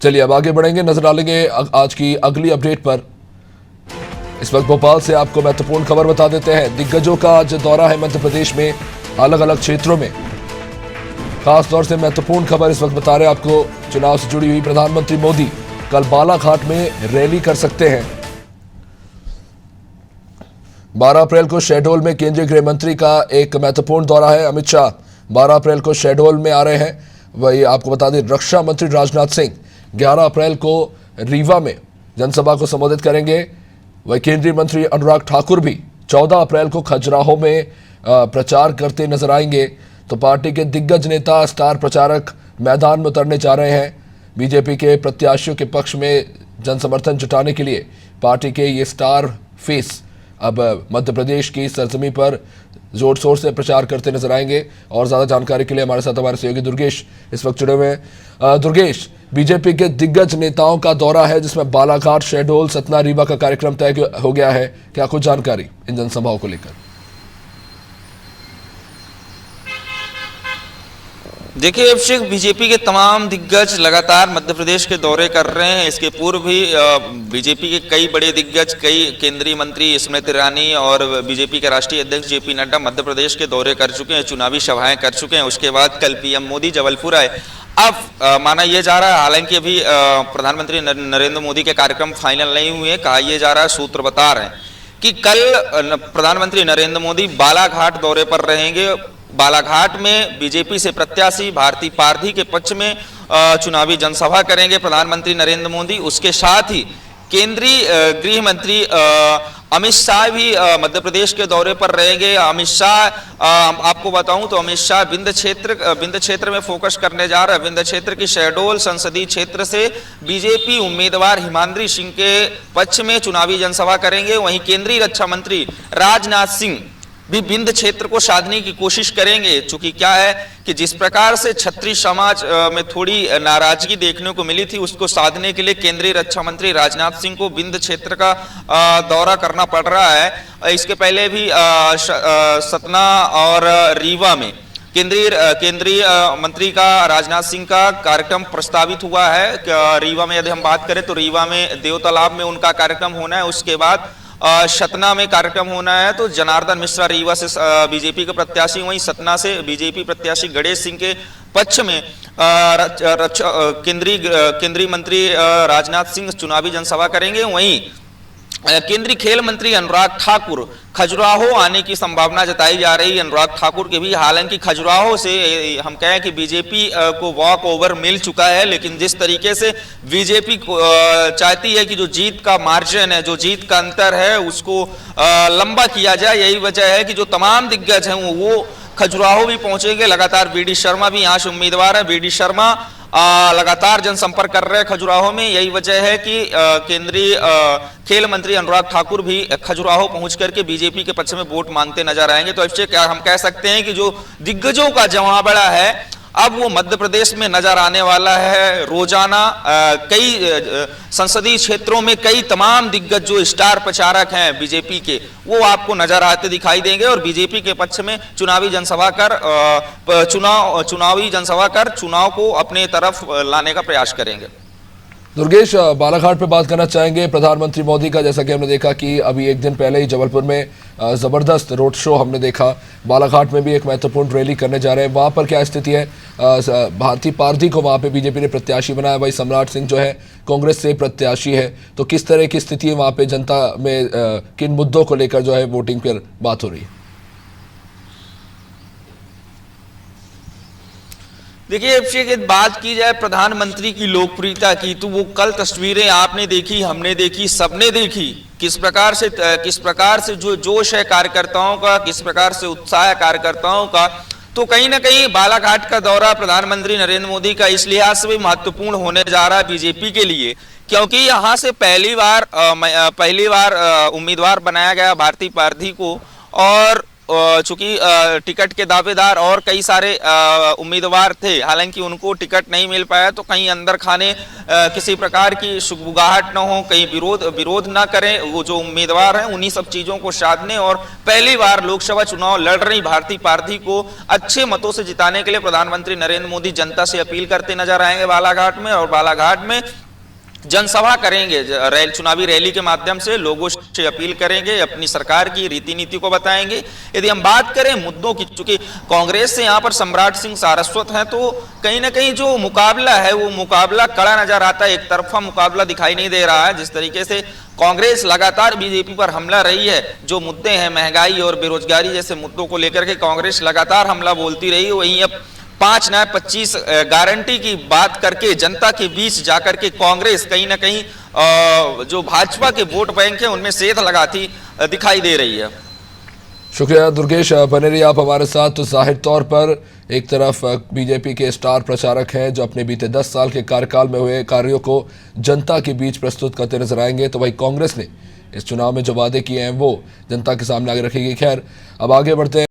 चलिए अब आगे बढ़ेंगे, नजर डालेंगे आज की अगली अपडेट पर। इस वक्त भोपाल से आपको महत्वपूर्ण खबर बता देते हैं। दिग्गजों का आज दौरा है मध्य प्रदेश में, अलग अलग क्षेत्रों में। खास तौर से महत्वपूर्ण खबर इस वक्त बता रहे हैं आपको, चुनाव से जुड़ी हुई। प्रधानमंत्री मोदी कल बालाघाट में रैली कर सकते हैं। 12 अप्रैल को शहडोल में केंद्रीय गृह मंत्री का एक महत्वपूर्ण दौरा है। अमित शाह 12 अप्रैल को शहडोल में आ रहे हैं। वही आपको बता दें, रक्षा मंत्री राजनाथ सिंह 11 अप्रैल को रीवा में जनसभा को संबोधित करेंगे। वही केंद्रीय मंत्री अनुराग ठाकुर भी 14 अप्रैल को खजुराहो में प्रचार करते नजर आएंगे। तो पार्टी के दिग्गज नेता, स्टार प्रचारक मैदान में उतरने जा रहे हैं। बीजेपी के प्रत्याशियों के पक्ष में जनसमर्थन जुटाने के लिए पार्टी के ये स्टार फेस अब मध्य प्रदेश की सरजमी पर जोर शोर से प्रचार करते नजर आएंगे। और ज्यादा जानकारी के लिए हमारे साथ हमारे सहयोगी दुर्गेश इस वक्त जुड़े हुए हैं। दुर्गेश, बीजेपी के दिग्गज नेताओं का दौरा है जिसमें बालाघाट, शहडोल, सतना, रीवा का कार्यक्रम तय हो गया है। क्या कुछ जानकारी इन जनसभाओं को लेकर? देखिए अभिषेक, बीजेपी के तमाम दिग्गज लगातार मध्य प्रदेश के दौरे कर रहे हैं। इसके पूर्व भी बीजेपी के कई बड़े दिग्गज, कई केंद्रीय मंत्री स्मृति ईरानी और बीजेपी के राष्ट्रीय अध्यक्ष जेपी नड्डा मध्य प्रदेश के दौरे कर चुके हैं, चुनावी सभाएं कर चुके हैं। उसके बाद कल पीएम मोदी जबलपुर आए। अब माना यह जा रहा है, हालांकि अभी प्रधानमंत्री नरेंद्र मोदी के कार्यक्रम फाइनल नहीं हुए, कहा यह जा रहा है, सूत्र बता रहे हैं कि कल प्रधानमंत्री नरेंद्र मोदी बालाघाट दौरे पर रहेंगे। बालाघाट में बीजेपी से प्रत्याशी भारती पारधी के पक्ष में चुनावी जनसभा करेंगे प्रधानमंत्री नरेंद्र मोदी। उसके साथ ही केंद्रीय गृह मंत्री अमित शाह भी मध्य प्रदेश के दौरे पर रहेंगे। अमित शाह, आपको बताऊं तो अमित शाह विंध्य क्षेत्र में फोकस करने जा रहे हैं। विंध्य क्षेत्र की शहडोल संसदीय क्षेत्र से बीजेपी उम्मीदवार हिमाद्री सिंह के पक्ष में चुनावी जनसभा करेंगे। वहीं केंद्रीय रक्षा मंत्री राजनाथ सिंह भी विंध्य क्षेत्र को साधने की कोशिश करेंगे। चूंकि क्या है कि जिस प्रकार से क्षत्रिय समाज में थोड़ी नाराजगी देखने को मिली थी, उसको साधने के लिए केंद्रीय रक्षा मंत्री राजनाथ सिंह को विंध्य क्षेत्र का दौरा करना पड़ रहा है। इसके पहले भी सतना और रीवा में केंद्रीय मंत्री का, राजनाथ सिंह का कार्यक्रम प्रस्तावित हुआ है। रीवा में यदि हम बात करें तो रीवा में देव तालाब में उनका कार्यक्रम होना है। उसके बाद सतना में कार्यक्रम होना है। तो जनार्दन मिश्रा रीवा से बीजेपी के प्रत्याशी, वहीं सतना से बीजेपी प्रत्याशी गणेश सिंह के पक्ष में केंद्रीय मंत्री राजनाथ सिंह चुनावी जनसभा करेंगे। वहीं केंद्रीय खेल मंत्री अनुराग ठाकुर खजुराहो आने की संभावना जताई जा रही है। अनुराग ठाकुर के भी, हालांकि खजुराहो से हम कहें कि बीजेपी को वॉक ओवर मिल चुका है, लेकिन जिस तरीके से बीजेपी चाहती है कि जो जीत का मार्जिन है, जो जीत का अंतर है, उसको लंबा किया जाए, यही वजह है कि जो तमाम दिग्गज हैं वो खजुराहो भी पहुंचेंगे। लगातार बीडी शर्मा भी यहाँ से उम्मीदवार है। बीडी शर्मा लगातार जनसंपर्क कर रहे हैं खजुराहो में। यही वजह है कि केंद्रीय खेल मंत्री अनुराग ठाकुर भी खजुराहो पहुंच करके बीजेपी के पक्ष में वोट मांगते नजर आएंगे। तो इससे क्या हम कह सकते हैं कि जो दिग्गजों का जमावड़ा है अब वो मध्य प्रदेश में नजर आने वाला है। रोजाना कई संसदीय क्षेत्रों में कई तमाम दिग्गज जो स्टार प्रचारक हैं बीजेपी के, वो आपको नजर आते दिखाई देंगे और बीजेपी के पक्ष में चुनावी जनसभा कर चुनाव को अपने तरफ लाने का प्रयास करेंगे। दुर्गेश, बालाघाट पे बात करना चाहेंगे प्रधानमंत्री मोदी का। जैसा कि हमने देखा कि अभी एक दिन पहले ही जबलपुर में जबरदस्त रोड शो हमने देखा। बालाघाट में भी एक महत्वपूर्ण रैली करने जा रहे हैं। वहां पर क्या स्थिति है? भारती पारधी को वहां पे बीजेपी ने प्रत्याशी बनाया। भाई सम्राट सिंह जो है कांग्रेस से प्रत्याशी है। तो किस तरह की स्थिति है वहां पे? जनता में किन मुद्दों को लेकर जो है वोटिंग पर बात हो रही है? देखिए अभिषेक, बात की जाए प्रधानमंत्री की लोकप्रियता की, तो वो कल तस्वीरें आपने देखी, हमने देखी, सबने देखी। किस प्रकार से जो जोश है कार्यकर्ताओं का, किस प्रकार से उत्साह है कार्यकर्ताओं का। तो कहीं ना कहीं बालाघाट का दौरा प्रधानमंत्री नरेंद्र मोदी का इस लिहाज से भी महत्वपूर्ण होने जा रहा है बीजेपी के लिए, क्योंकि यहाँ से पहली बार उम्मीदवार बनाया गया भारती पारधी को। और चूंकि टिकट के दावेदार और कई सारे उम्मीदवार थे, हालांकि उनको टिकट नहीं मिल पाया, तो कहीं अंदर खाने किसी प्रकार की शुगबुगाहट न हो, कहीं विरोध ना करें वो जो उम्मीदवार हैं, उन्हीं सब चीजों को साधने और पहली बार लोकसभा चुनाव लड़ रही भारतीय पार्टी को अच्छे मतों से जिताने के लिए प्रधानमंत्री नरेंद्र मोदी जनता से अपील करते नजर आएंगे बालाघाट में, और बालाघाट में जनसभा करेंगे, चुनावी रैली के माध्यम से लोगों से अपील करेंगे, अपनी सरकार की रीति नीति को बताएंगे। यदि हम बात करें मुद्दों की, चूंकि कांग्रेस से यहां पर सम्राट सिंह सारस्वत हैं, तो कहीं ना कहीं जो मुकाबला है वो मुकाबला कड़ा नजर आता है, एक तरफा मुकाबला दिखाई नहीं दे रहा है। जिस तरीके से कांग्रेस लगातार बीजेपी पर हमला रही है, जो मुद्दे हैं महंगाई और बेरोजगारी जैसे मुद्दों को लेकर के कांग्रेस लगातार हमला बोलती रही, वहीं अब 5 नया 25 गारंटी की बात करके जनता के बीच जाकर के कांग्रेस कहीं ना कहीं जो भाजपा के वोट बैंक है उनमें सेध लगाती दिखाई दे रही है। शुक्रिया दुर्गेश, बने रहिए आप हमारे साथ। तो जाहिर तौर पर एक तरफ बीजेपी के स्टार प्रचारक हैं जो अपने बीते 10 साल के कार्यकाल में हुए कार्यों को जनता के बीच प्रस्तुत करते नजर आएंगे, तो वही कांग्रेस ने इस चुनाव में जो वादे किए हैं वो जनता के सामने आगे रखेगी। खैर, अब आगे बढ़ते हैं।